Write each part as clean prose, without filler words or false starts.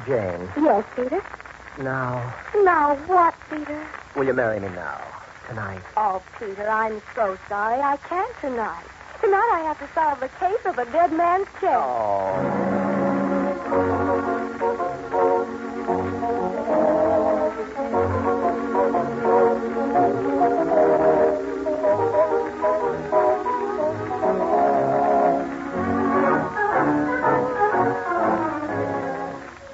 Jane. Yes, Peter? Now, Now what, Peter? will you marry me now? Tonight? Oh, Peter, I'm so sorry. I can't tonight. Tonight I have to solve the case of a dead man's chest. Oh.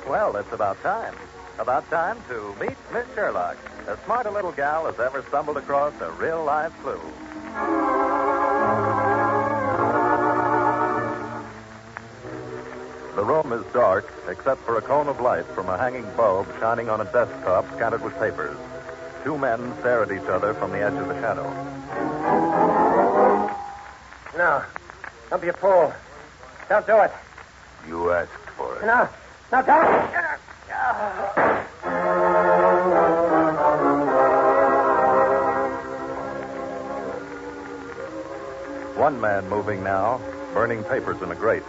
Well, it's about time. About time to meet Miss Sherlock, as smart a little gal as ever stumbled across a real-life clue. The room is dark, except for a cone of light from a hanging bulb shining on a desktop scattered with papers. Two men stare at each other from the edge of the shadow. No. Don't be a fool. Don't do it. You asked for it. No. No, don't. One man moving now, burning papers in a grate.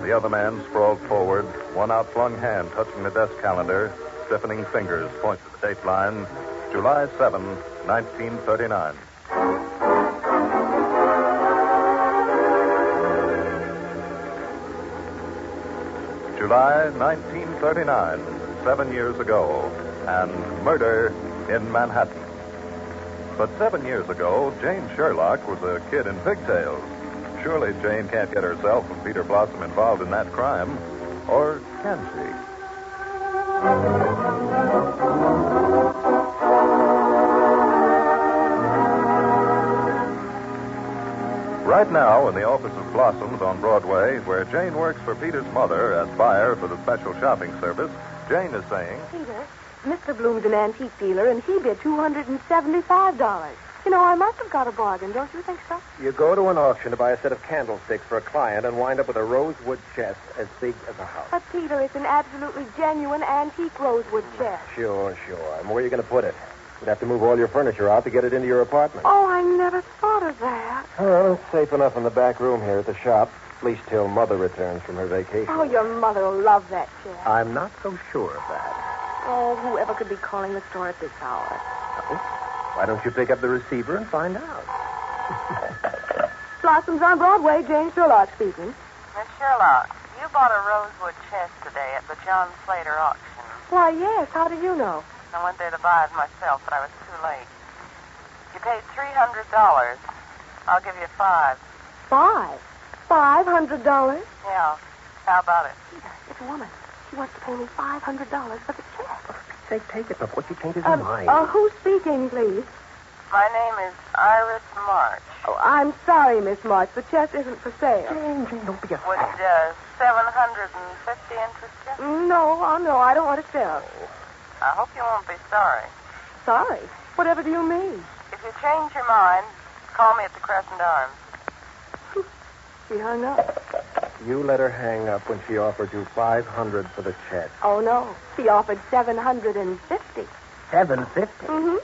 The other man sprawled forward, one outflung hand touching the desk calendar, stiffening fingers point to the date line, July 7, 1939. July 1939, 7 years ago, and murder in Manhattan. But 7 years ago, Jane Sherlock was a kid in pigtails. Surely Jane can't get herself and Peter Blossom involved in that crime. Or can she? Right now, in the office of Blossoms on Broadway, where Jane works for Peter's mother as buyer for the special shopping service, Jane is saying, Peter, Mr. Bloom's an antique dealer, and he bid $275. You know, I must have got a bargain, don't you think so? You go to an auction to buy a set of candlesticks for a client and wind up with a rosewood chest as big as a house. But, Peter, it's an absolutely genuine antique rosewood chest. Sure. And where are you going to put it? You'd have to move all your furniture out to get it into your apartment. Oh, I never thought of that. Well, it's safe enough in the back room here at the shop, at least till Mother returns from her vacation. Oh, your mother will love that chest. I'm not so sure of that. Oh, whoever could be calling the store at this hour? Why don't you pick up the receiver and find out? Blossoms on Broadway, Jane Sherlock speaking. Miss Sherlock, you bought a rosewood chest today at the John Slater auction. Why, yes. How did you know? I went there to buy it myself, but I was too late. You paid $300. I'll give you $5. $500? Yeah. How about it? Peter, it's a woman. She wants to pay me $500 for the chest. Say, take it before she changes her mind. Who's speaking, please? My name is Iris March. Oh, I'm sorry, Miss March. The chest isn't for sale. Jane, don't be a Would $750 interest you? No, I don't want to sell. I hope you won't be sorry. Sorry? Whatever do you mean? If you change your mind, call me at the Crescent Arms. She hung up. You let her hang up when she offered you $500 for the chest. Oh, no. She offered $750. $750? Mm-hmm.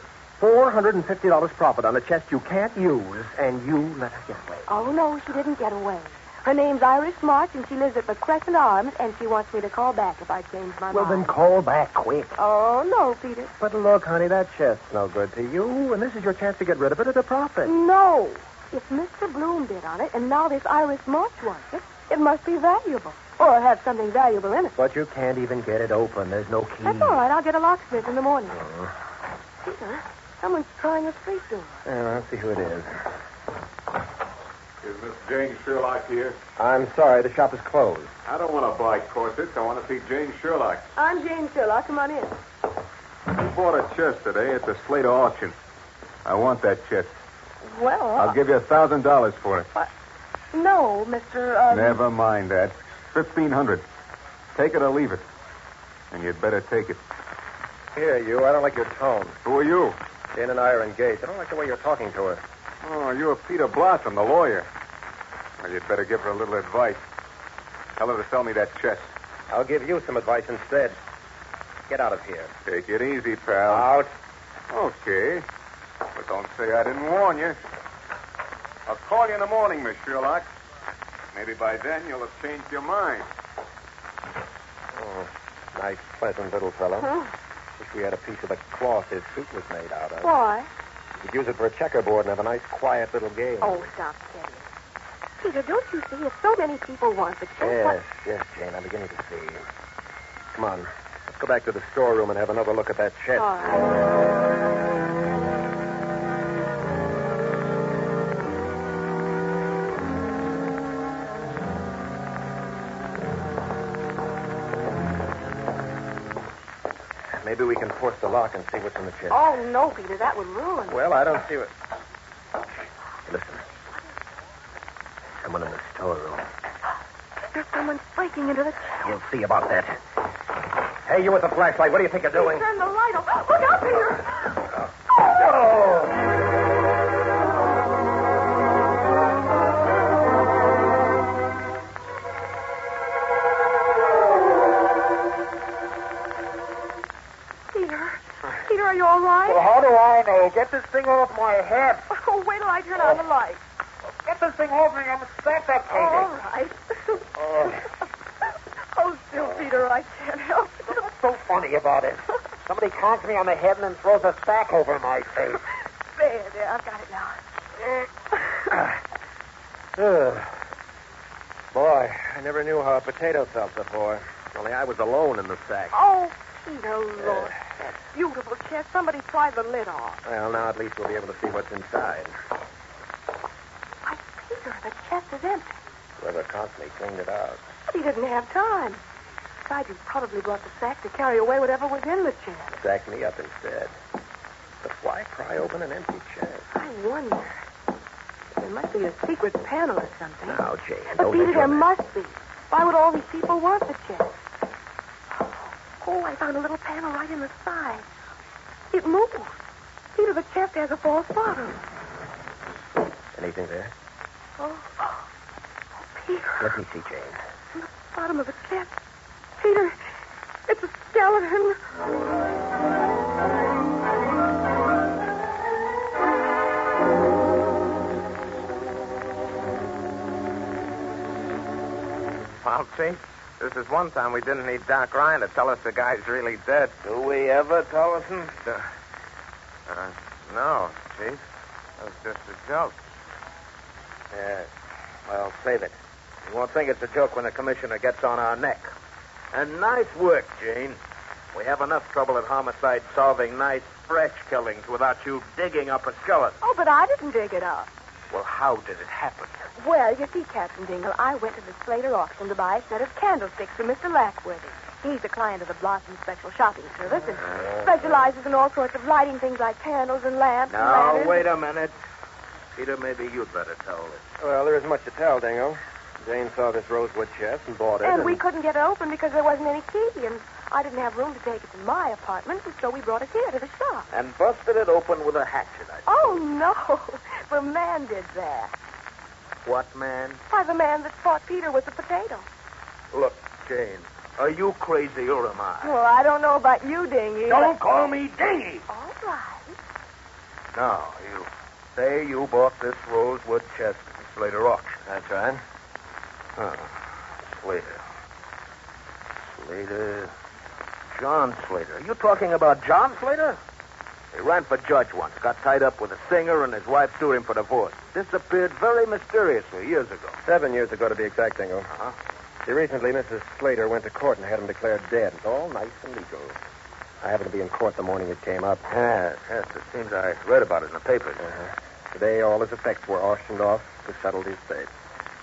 $450 profit on a chest you can't use, and you let her get away. Oh, no, she didn't get away. Her name's Iris March, and she lives at the Crescent Arms, and she wants me to call back if I change my mind. Well, then call back quick. Oh, no, Peter. But look, honey, that chest's no good to you, and this is your chance to get rid of it at a profit. No. If Mr. Bloom bid on it, and now this Iris March wants it, it must be valuable. Or have something valuable in it. But you can't even get it open. There's no key. That's all right. I'll get a locksmith in the morning. Peter, someone's trying a street door. Yeah, let's see who it is. Is Miss Jane Sherlock here? I'm sorry, the shop is closed. I don't want to buy corsets. I want to see Jane Sherlock. I'm Jane Sherlock. Come on in. We bought a chest today at the Slater auction. I want that chest. Well, I'll give you $1,000 for it. no, Mr. Never mind that. $1,500. Take it or leave it. And you'd better take it. Here, you. I don't like your tone. Who are you? Jane and I are engaged. I don't like the way you're talking to her. Oh, you're Peter Blossom, the lawyer. Well, you'd better give her a little advice. Tell her to sell me that chest. I'll give you some advice instead. Get out of here. Take it easy, pal. Out. Okay. But don't say I didn't warn you. I'll call you in the morning, Miss Sherlock. Maybe by then you'll have changed your mind. Nice, pleasant little fellow. Wish we had a piece of the cloth his suit was made out of. Why? We could use it for a checkerboard and have a nice, quiet little game. Oh, stop kidding. Peter, don't you see if so many people want the chest? Yes, Jane, I'm beginning to see. Come on. Let's go back to the storeroom and have another look at that chest. All right. Maybe we can force the lock and see what's in the chest. Oh, no, Peter, that would ruin it. Well, I don't see what... Listen. Someone in the storeroom. There's someone breaking into the chest. We'll see about that. Hey, you with the flashlight, what do you think you're doing? Turn the light off. Look out, Peter! Peter, are you all right? Well, how do I know? Get this thing off my head. Oh, wait till I turn on the light. Get this thing off me. I'm suffocating. All right. Oh, still, Peter, I can't help it. What's so funny about it? Somebody conks me on the head and then throws a sack over my face. There, I've got it now. Boy, I never knew how a potato felt before. Only I was alone in the sack. Oh, Peter, Lord. That beautiful chest. Somebody pried the lid off. Well, now at least we'll be able to see what's inside. Why, Peter, the chest is empty. Whoever caught me cleaned it out. But he didn't have time. Besides, he probably brought the sack to carry away whatever was in the chest. Sacked me up instead. But why pry open an empty chest? I wonder. There must be a secret panel or something. Now, Jane, But don't Peter, let there your- must be. Why would all these people want the chest? Oh, I found a little panel right in the side. It moves. Peter, the chest has a false bottom. Anything there? Oh, Peter. Let me see, Jane. On the bottom of the chest. Peter, it's a skeleton. Well, Chief, this is one time we didn't need Doc Ryan to tell us the guy's really dead. Do we ever, Tollison? No, Chief. That was just a joke. Yes. Well, save it. You won't think it's a joke when the commissioner gets on our neck. And nice work, Jane. We have enough trouble at homicide solving nice, fresh killings without you digging up a skeleton. Oh, but I didn't dig it up. Well, how did it happen? Well, you see, Captain Dingle, I went to the Slater auction to buy a set of candlesticks for Mr. Lackworthy. He's a client of the Blossom Special Shopping Service and specializes in all sorts of lighting things like candles and lamps and Now, lanterns. wait a minute. Peter, maybe you'd better tell us. Well, there isn't much to tell, Dingo. Jane saw this rosewood chest and bought it. And we couldn't get it open because there wasn't any key, and I didn't have room to take it to my apartment, and so we brought it here to the shop. And busted it open with a hatchet, I Oh, no. The man did that. What, man? Why, the man that thought Peter was a potato. Look, Jane, are you crazy or am I? Well, I don't know about you, Dingy. Don't call me Dingy. All right. No, you say you bought this rosewood chest at the Slater auction. That's right. Slater. John Slater. Are you talking about John Slater? He ran for judge once, got tied up with a singer, and his wife sued him for divorce. Disappeared very mysteriously years ago. 7 years ago, to be exact, Dingo. Uh-huh. See, recently, Mrs. Slater went to court and had him declared dead. It's all nice and legal. I happened to be in court the morning it came up. Yes, it seems I read about it in the papers. Today, all his effects were auctioned off to settle the estate.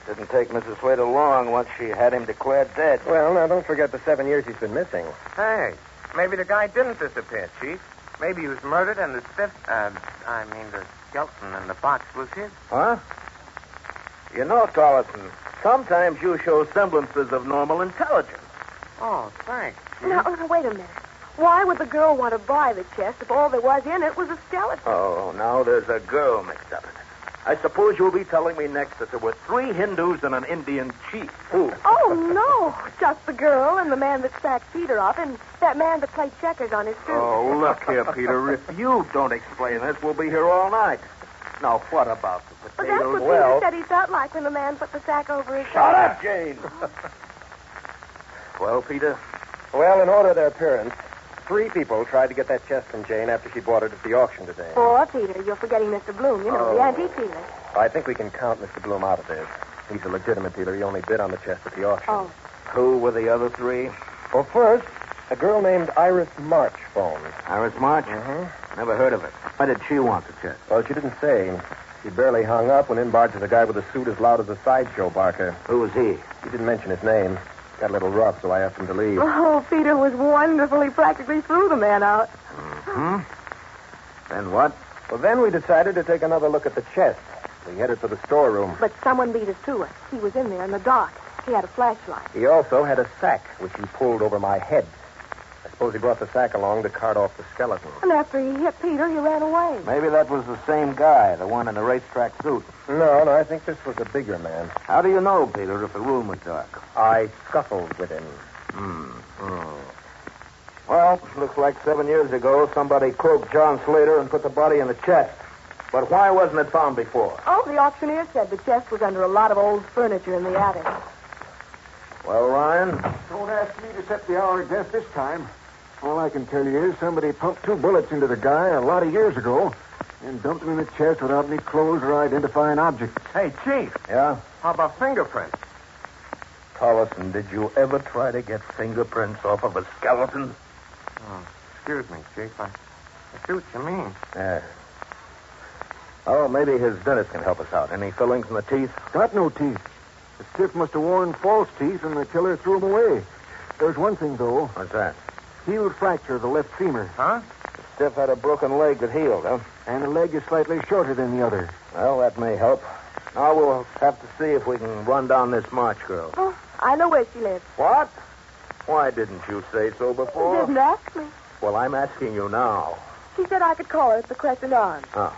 Didn't take Mrs. Slater long once she had him declared dead. Well, now, don't forget the 7 years he's been missing. Hey, maybe the guy didn't disappear, Chief. Maybe he was murdered and the the skeleton in the box was his. Huh? You know, Tollison, sometimes you show semblances of normal intelligence. Oh, thanks. Now, wait a minute. Why would the girl want to buy the chest if all there was in it was a skeleton? Oh, now there's a girl mixed up in it. I suppose you'll be telling me next that there were 3 Hindus and an Indian chief. Who? Oh, no. Just the girl and the man that stacked Peter up and that man that played checkers on his suit. Oh, look here, Peter. If you don't explain this, we'll be here all night. Now, what about the But that's potatoes? what Peter said he felt like when the man put the sack over his Shut head. up, Jane. Well, Peter, Well, in order of their appearance, 3 people tried to get that chest from Jane after she bought it at the auction today. 4, Peter. You're forgetting Mr. Bloom. You know, the antique dealer. I think we can count Mr. Bloom out of this. He's a legitimate dealer. He only bid on the chest at the auction. Oh. Who were the other 3? Well, first, a girl named Iris March phoned. Iris March? Mm-hmm. Never heard of it. Why did she want the chest? Well, she didn't say. She barely hung up when in barges a guy with a suit as loud as a sideshow barker. Who was he? He didn't mention his name. Got a little rough, so I asked him to leave. Oh, Peter was wonderful. He practically threw the man out. Mm-hmm. Then what? Well, then we decided to take another look at the chest. We headed for the storeroom. But someone beat us to it. He was in there in the dark. He had a flashlight. He also had a sack, which he pulled over my head. I suppose he brought the sack along to cart off the skeleton. And after he hit Peter, he ran away. Maybe that was the same guy, the one in the racetrack suit. No, I think this was a bigger man. How do you know, Peter, if the room was dark? I scuffled with him. Well, looks like 7 years ago, somebody cloaked John Slater and put the body in the chest. But why wasn't it found before? Oh, the auctioneer said the chest was under a lot of old furniture in the attic. Well, Ryan? Don't ask me to set the hour of death this time. All I can tell you is somebody pumped 2 bullets into the guy a lot of years ago and dumped him in the chest without any clothes or identifying objects. Hey, Chief. Yeah? How about fingerprints? Collison, did you ever try to get fingerprints off of a skeleton? Oh, excuse me, Chief. I see what you mean. Yeah. Oh, maybe his dentist can help us out. Any fillings in the teeth? Got no teeth. The stiff must have worn false teeth, and the killer threw them away. There's one thing, though. What's that? Healed fracture of the left femur. Huh? The stiff had a broken leg that healed, huh? And the leg is slightly shorter than the other. Well, that may help. Now we'll have to see if we can run down this March girl. Oh, I know where she lives. What? Why didn't you say so She before? didn't ask me. Well, I'm asking you now. She said I could call her at the Crescent Arms. Oh.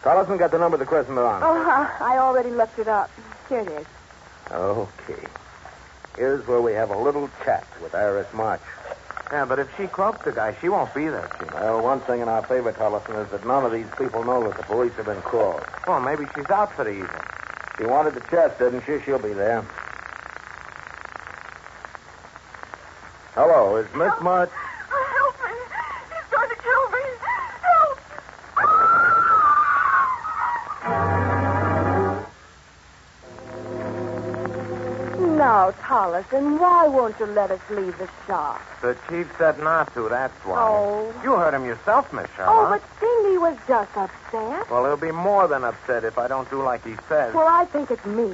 Collison got the number of the Crescent Arms. Oh, I already looked it up. Here it is. Okay. Here's where we have a little chat with Iris March. Yeah, but if she cloaked the guy, she won't be there, Chief. Well, one thing in our favor, Collison, is that none of these people know that the police have been called. Well, maybe she's out for the evening. She wanted the chest, didn't she? She'll be there. Hello, is Miss March... Help me. He's going to kill me. Help. Now, Collison, why won't you let us leave the shop? The Chief said not to, that's why. Oh. You heard him yourself, Miss Oh, Sherlock. but Dingy was just upset. Well, he'll be more than upset if I don't do like he says. Well, I think it's me.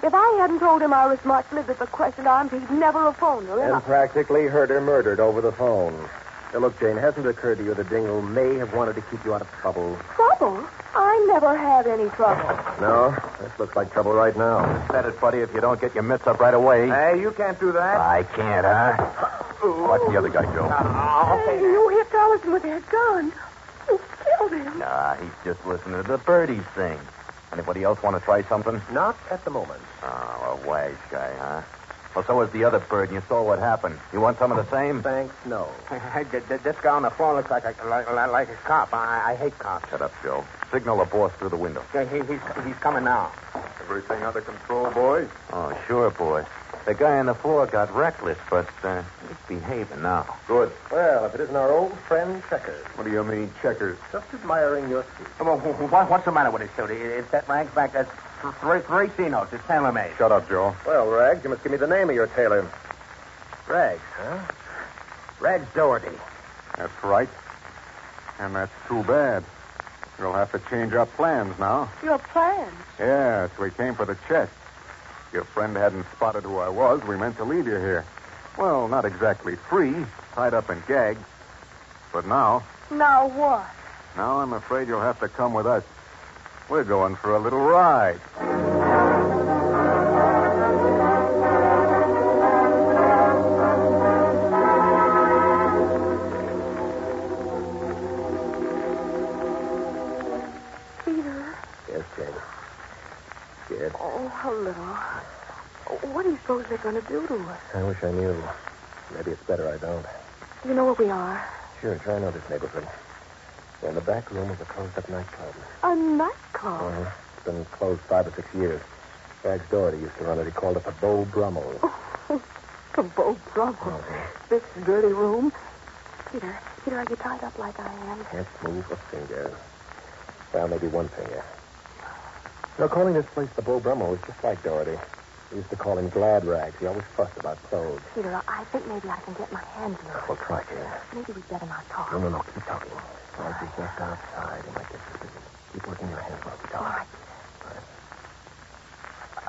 If I hadn't told him Iris March lived at the Crescent Arms, he'd never have phoned her. And practically heard her murdered over the phone. Now, look, Jane, hasn't it occurred to you that Dingle may have wanted to keep you out of trouble? Trouble? I never had any trouble. No? This looks like trouble right now. Said it, buddy, if you don't get your mitts up right away. Hey, you can't do that. I can't, huh? Watch the other guy, Joe. Hey, you hit Collison with that gun. You killed him. Nah, he's just listening to the birdies sing. Anybody else want to try something? Not at the moment. Oh, a wise guy, huh? Well, so was the other bird, and you saw what happened. You want some of the same? Thanks, no. This guy on the phone looks like a cop. I hate cops. Shut up, Joe. Signal the boss through the window. He's coming now. Everything under control, boys? Oh, sure, boy. The guy on the floor got reckless, but he's behaving now. Good. Well, if it isn't our old friend Checkers. What do you mean, checkers? Just admiring your suit. What's the matter with his suit? It's that Rags back. That's three notes. It's tailor-made. Shut up, Joe. Well, Rags, you must give me the name of your tailor. Rags, huh? Rags Doherty. That's right. And that's too bad. We'll have to change our plans now. Your plans? Yes, we came for the chest. Your friend hadn't spotted who I was. We meant to leave you here. Well, not exactly free, tied up and gagged. But now, Now what? now I'm afraid you'll have to come with us. We're going for a little ride. Peter. Yes, Jane. Scared. Oh, a little. What do you suppose they're going to do to us? I wish I knew. Maybe it's better I don't. You know where we are? Sure, I know this neighborhood. We're in the back room of a closed-up nightclub. A nightclub? It's been closed 5 or 6 years. Rags Doherty used to run it. He called it the Beau Brummel. The Beau Brummel. This dirty room. Peter, are you tied up like I am? Can't move a finger. Well, maybe one finger. Calling this place the Beau Brummel was just like Doherty. We used to call him Glad Rags. He always fussed about clothes. Peter, I think maybe I can get my hands on it. Well, try, Jane. Maybe we'd better not talk. No. Keep talking. As he's just outside, he might get suspicious. Keep working your hands while we talk.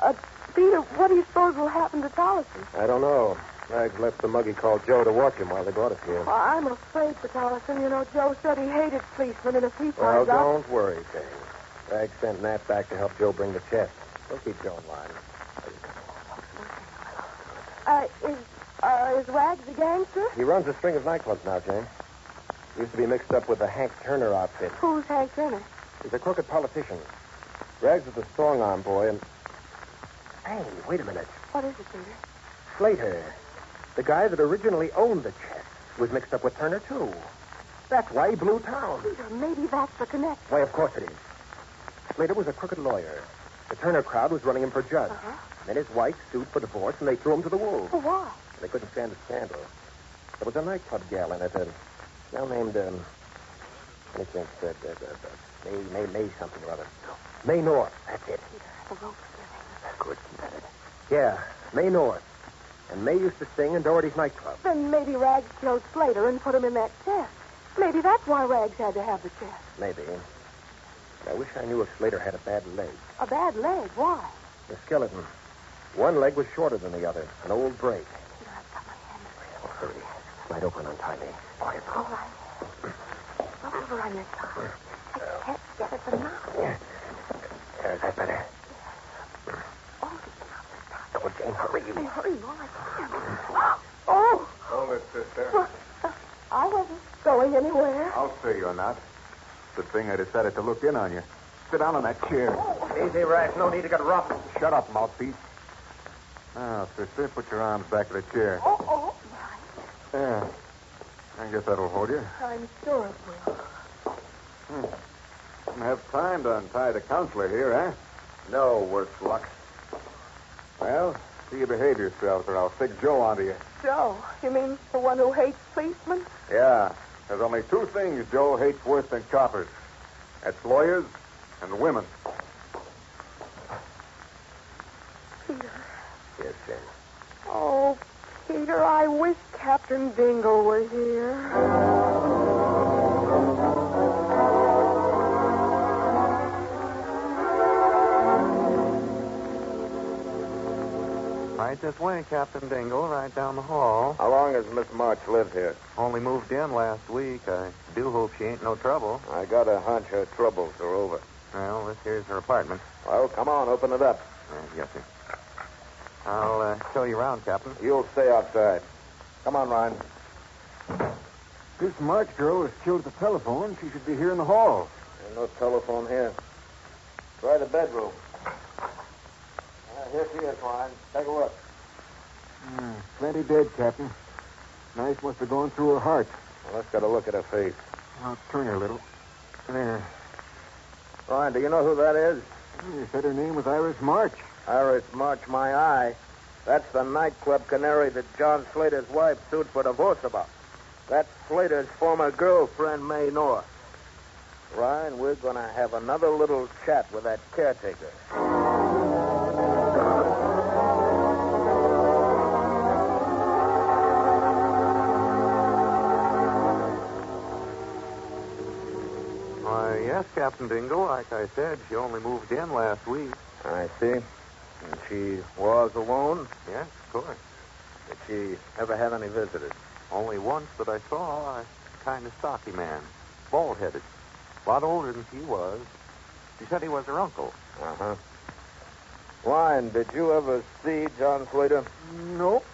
All right. Peter, what do you suppose will happen to Tollison? I don't know. Rags left the mug he called Joe to watch him while they brought us here. Well, I'm afraid for Tollison. Joe said he hated policemen, and if he Well, finds out... don't worry, Jane. Rags sent Nat back to help Joe bring the chest. We'll keep Joe in line. Is Rags a gangster? He runs a string of nightclubs now, Jane. He used to be mixed up with the Hank Turner outfit. Who's Hank Turner? He's a crooked politician. Rags is a strong-arm boy, and... Hey, wait a minute. What is it, Peter? Slater, the guy that originally owned the chest, was mixed up with Turner, too. That's why he blew town. Peter, maybe that's the connection. Why, of course it is. Slater was a crooked lawyer. The Turner crowd was running him for judge. Uh-huh. Then his wife sued for divorce, and they threw him to the wolves. For why? They couldn't stand the scandal. There was a nightclub gal in it, a gal named, May something or other. May North, that's it. Peter, the rope's giving. Good, keep at it. Yeah, May North. And May used to sing in Doherty's nightclub. Then maybe Rags killed Slater and put him in that chest. Maybe that's why Rags had to have the chest. Maybe. I wish I knew if Slater had a bad leg. A bad leg? Why? The skeleton. One leg was shorter than the other. An old break. Peter, I've got my hand free. Oh, hurry. Slide over and untie me. Quiet. All right. Roll over on your side. I can't get at the knot. Is that better? Oh, it's not this time. Oh, Jane, hurry. Hey, hurry, all I can. Oh! Hold it, sister. Well, I wasn't going anywhere. I'll say you're not. Good thing I decided to look in on you. Sit down on that chair. Easy, Rags. No need to get rough. Shut up, mouthpiece. Now, sister, put your arms back of the chair. Oh, right. There. I guess that'll hold you. I'm sure it will. Don't have time to untie the counselor here, eh? No, worse luck. Well, see you behave yourself, or I'll stick Joe onto you. Joe? You mean the one who hates policemen? Yeah. There's only two things Joe hates worse than coppers. That's lawyers and women. Peter. Yes, Jane. Oh, Peter, I wish Captain Dingle were here. Right this way, Captain Dingle, right down the hall. How long has Miss March lived here? Only moved in last week. I do hope she ain't no trouble. I got a hunch her troubles are over. Well, this here's her apartment. Well, come on, open it up. Yes, sir. I'll show you around, Captain. You'll stay outside. Come on, Ryan. This March girl was killed at the telephone. She should be here in the hall. There's no telephone here. Try the bedroom. Here she is, Ryan. Take a look. Plenty dead, Captain. Knife must have gone through her heart. Well, let's get a look at her face. I'll turn her a little. There. Ryan, do you know who that is? You said her name was Iris March. Iris March, my eye. That's the nightclub canary that John Slater's wife sued for divorce about. That's Slater's former girlfriend, May North. Ryan, we're going to have another little chat with that caretaker. Why, yes, Captain Dingle. Like I said, she only moved in last week. I see. And she was alone? Yes, of course. Did she ever have any visitors? Only once that I saw a kind of stocky man, bald-headed, a lot older than she was. She said he was her uncle. Uh-huh. Ryan, did you ever see John Slater? Nope.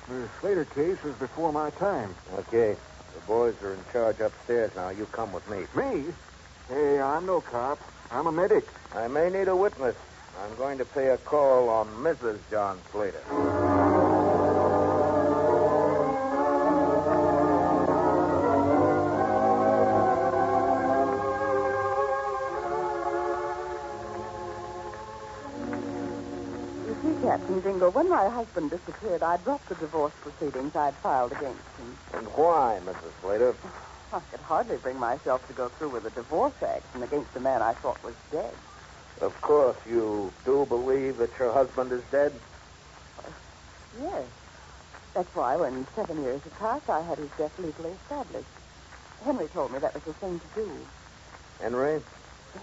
The Slater case was before my time. Okay. The boys are in charge upstairs now. You come with me. Me? Hey, I'm no cop. I'm a medic. I may need a witness. I'm going to pay a call on Mrs. John Slater. You see, Captain, Captain Dingle, when my husband disappeared, I dropped the divorce proceedings I'd filed against him. And why, Mrs. Slater? I could hardly bring myself to go through with a divorce action against a man I thought was dead. Of course, you do believe that your husband is dead? Yes. That's why, when 7 years had passed, I had his death legally established. Henry told me that was the thing to do. Henry?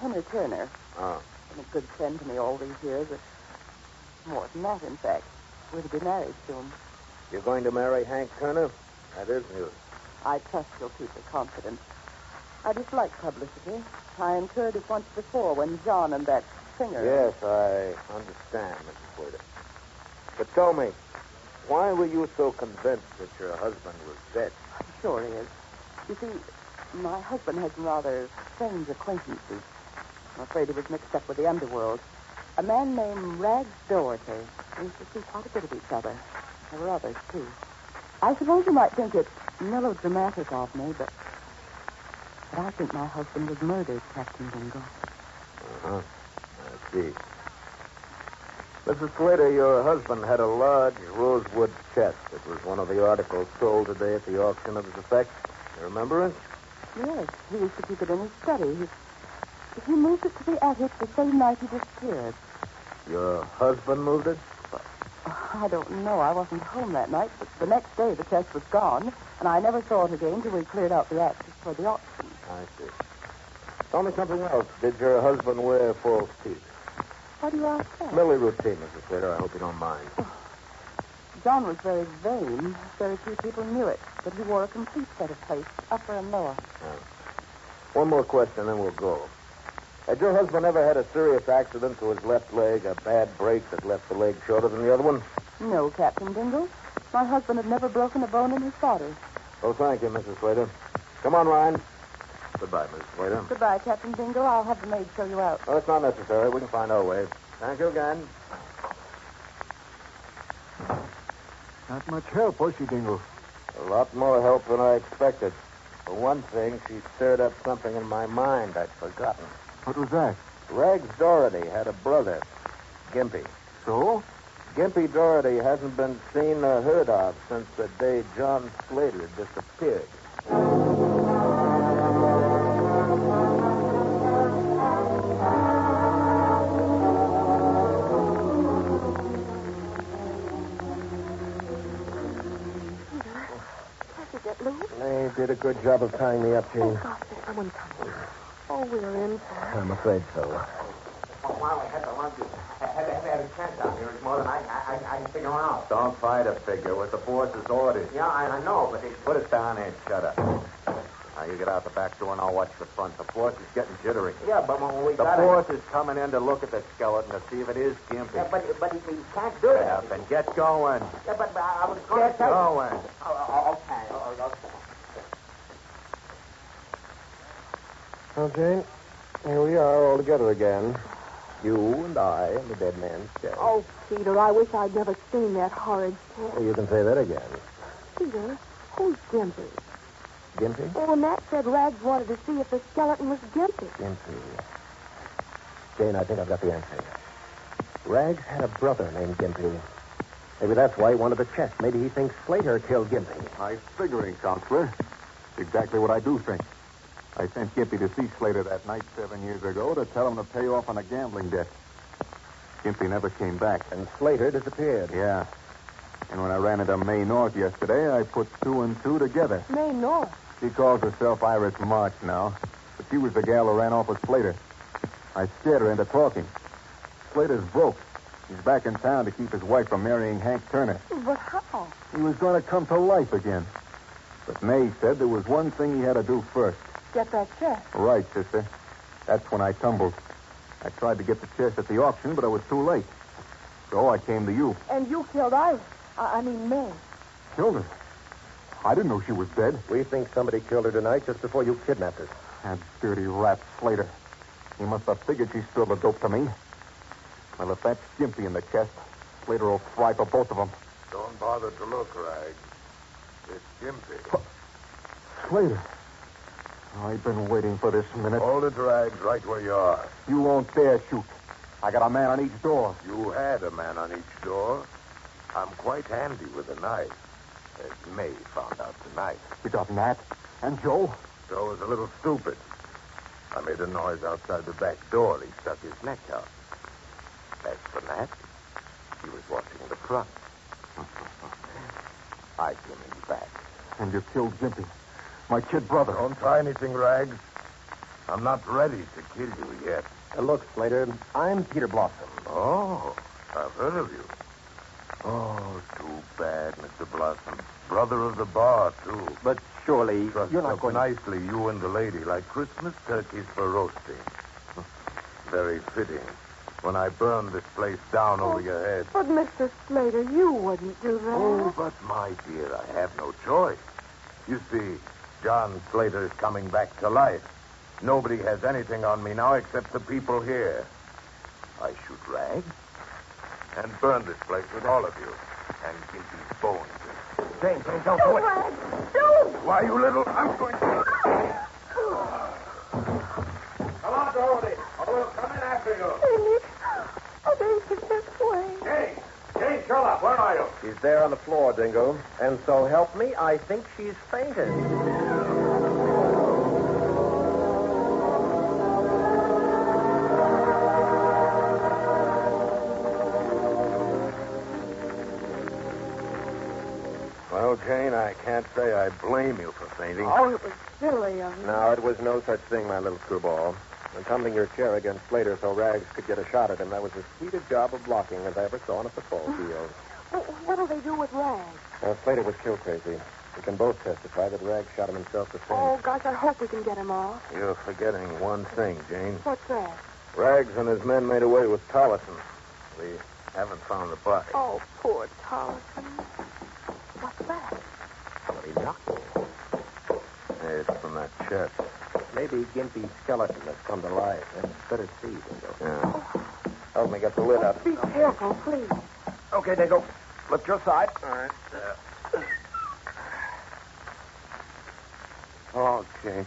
Henry Turner. Oh. Been a good friend to me all these years. But more than that, in fact. We're to be married soon. You're going to marry Hank Turner? That is news. I trust you'll keep it confident. I dislike publicity. I incurred it once before when John and that singer... Yes, I understand, Mrs. Slater. But tell me, why were you so convinced that your husband was dead? I'm sure he is. You see, my husband had some rather strange acquaintances. I'm afraid he was mixed up with the underworld. A man named Rags Doherty. We used to see quite a bit of each other. There were others, too. I suppose you might think it melodramatic of me, but I think my husband was murdered, Captain Dingle. Uh-huh. I see. Mrs. Slater, your husband had a large rosewood chest. It was one of the articles sold today at the auction of his effects. You remember it? Yes, he used to keep it in his study. He moved it to the attic the same night he disappeared. Your husband moved it? I don't know. I wasn't home that night, but the next day the chest was gone, and I never saw it again till we cleared out the axes for the auction. I see. Tell me something else. Did your husband wear false teeth? Why do you ask that? Merely routine, Mrs. Slater. I hope you don't mind. John was very vain. Very few people knew it, but he wore a complete set of plates, upper and lower. One more question, then we'll go. Had your husband ever had a serious accident to his left leg, a bad break that left the leg shorter than the other one? No, Captain Dingle. My husband had never broken a bone in his body. Oh, thank you, Mrs. Slater. Come on, Ryan. Goodbye, Mrs. Slater. Goodbye, Captain Dingle. I'll have the maid show you out. Oh, it's not necessary. We can find our way. Thank you again. Not much help, was she, Dingle? A lot more help than I expected. For one thing, she stirred up something in my mind I'd forgotten. What was that? Rags Doherty had a brother, Gimpy. So? Gimpy Doherty hasn't been seen or heard of since the day John Slater disappeared. They did a good job of tying me up, Jane. Oh, gosh, there's someone coming. Oh, we're in for it. I'm afraid so. While I had the lunch, I had a chance out here. It's more than I can figure out. Don't try to figure with the boss's orders. Yeah, I know, but Put it down and shut up. Now, you get out the back door and I'll watch the front. The boss is getting jittery. yeah, but when we The got boss is coming in to look at the skeleton to see if it is Gimpy. Yeah, but he can't do Get it. up and get going. Yeah, but I was going to Get tell you. going. Okay. Well, Jane, here we are all together again. You and I and the dead man's chest. Oh, Peter, I wish I'd never seen that horrid chest. Well, you can say that again. Peter, who's Gimpy? Gimpy? Oh, and Matt said Rags wanted to see if the skeleton was Gimpy. Gimpy. Jane, I think I've got the answer. Rags had a brother named Gimpy. Maybe that's why he wanted the chest. Maybe he thinks Slater killed Gimpy. Nice figuring, Counselor. Exactly what I do think. I sent Gimpy to see Slater that night 7 years ago to tell him to pay off on a gambling debt. Gimpy never came back. And Slater disappeared. Yeah. And when I ran into May North yesterday, I put 2 and 2 together. May North. She calls herself Iris March now, but she was the gal who ran off with Slater. I scared her into talking. Slater's broke. He's back in town to keep his wife from marrying Hank Turner. But how? He was going to come to life again. But May said there was one thing he had to do first. Get that chest. Right, sister. That's when I tumbled. I tried to get the chest at the auction, but I was too late. So I came to you. And you killed Iris. I mean, May. Killed her? I didn't know she was dead. We think somebody killed her tonight just before you kidnapped her. That dirty rat Slater. He must have figured she spilled the dope to me. Well, if that's Gimpy in the chest, Slater will fry for both of them. Don't bother to look, Rags. It's Gimpy. Slater. I've been waiting for this minute. Hold it, Rags, right where you are. You won't dare shoot. I got a man on each door. You had a man on each door. I'm quite handy with a knife, as May found out tonight. We got Nat and Joe. Joe was a little stupid. I made a noise outside the back door. He stuck his neck out. As for Nat, he was watching the front. I came in back. And you killed Gimpy, my kid brother. Don't try anything, Rags. I'm not ready to kill you yet. Look, Slater, I'm Peter Blossom. Oh, I've heard of you. Oh, too bad, Mr. Blossom. Brother of the bar, too. But surely Trussed you're not up going nicely, you and the lady, like Christmas turkeys for roasting. Very fitting. When I burn this place down over your head. But, Mr. Slater, you wouldn't do that. Oh, but my dear, I have no choice. You see, John Slater's coming back to life. Nobody has anything on me now except the people here. I shoot Rags and burn this place with all of you and give these bones. Jane, don't do it. Rag, don't! Why, you little... I'm going to... Come on, Dorothy, or we'll come in after you. Nick, oh, there's this way. Jane Sherlock, where are you? She's there on the floor, Dingle. And so help me, I think she's fainted. Well, Jane, I can't say I blame you for fainting. Oh, it was silly of me. No, it was no such thing, my little screwball. And tumbling your chair against Slater so Rags could get a shot at him, that was as sweet a job of blocking as I ever saw on a football field. What'll they do with Rag? Slater was kill crazy. We can both testify that Rags shot him himself to faint. Oh, gosh, I hope we can get him off. You're forgetting one thing, Jane. What's that? Rags and his men made away with Tollison. We haven't found the body. Oh, poor Tollison. What's that? Somebody knocked me. It's from that chest. Maybe Gimpy's skeleton has come to life. Let's better see, Dingle. Yeah. Help me get the lid up. Be careful, please. Okay, Dingle. Lift your side. All right. Okay.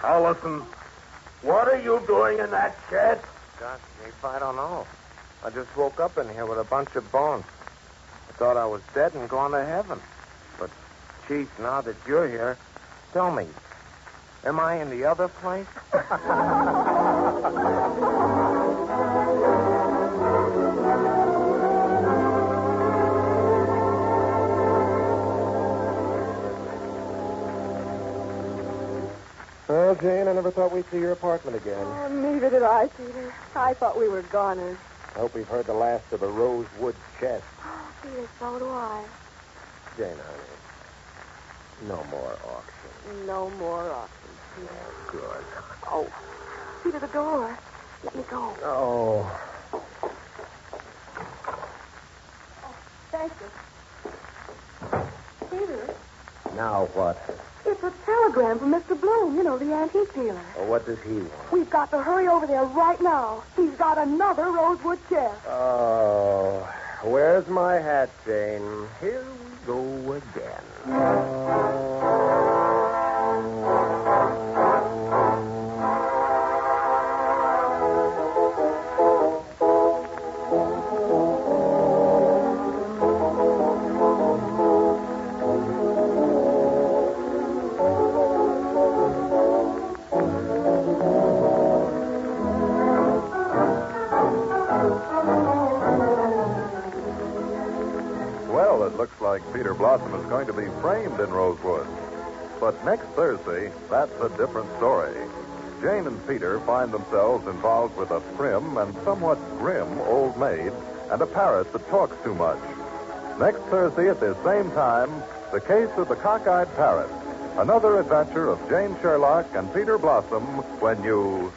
Tollison, what are you doing in that chest? Gosh, Chief, I don't know. I just woke up in here with a bunch of bones. I thought I was dead and gone to heaven. But, Chief, now that you're here, tell me, am I in the other place? Well, Jane, I never thought we'd see your apartment again. Oh, neither did I, Peter. I thought we were goners. I hope we've heard the last of the Rosewood chest. Oh, Peter, so do I. Jane, honey, no more auction. No more auctions, Peter. Good. Oh, Peter, the door. Let me go. Oh. Thank you. Peter, Now what? it's a telegram from Mr. Bloom, you know, the antique dealer. Oh, what does he want? We've got to hurry over there right now. He's got another rosewood chest. Oh, where's my hat, Jane? Here we go again. Well, it looks like Peter Blossom is going to be framed in Rosewood. But next Thursday, that's a different story. Jane and Peter find themselves involved with a prim and somewhat grim old maid and a parrot that talks too much. Next Thursday at this same time, The Case of the Cockeyed Parrot. Another adventure of Jane Sherlock and Peter Blossom when you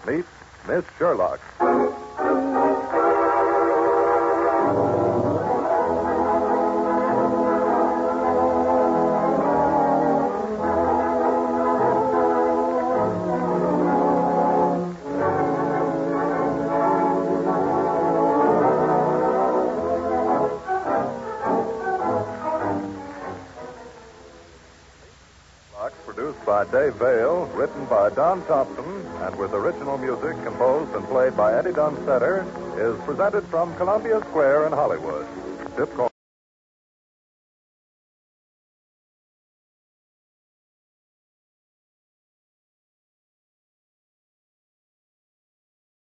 meet Miss Sherlock. Produced by by Dave Vaile, written by Don Thompson, and with original music composed and played by Eddie Dunstetter, is presented from Columbia Square in Hollywood. Tip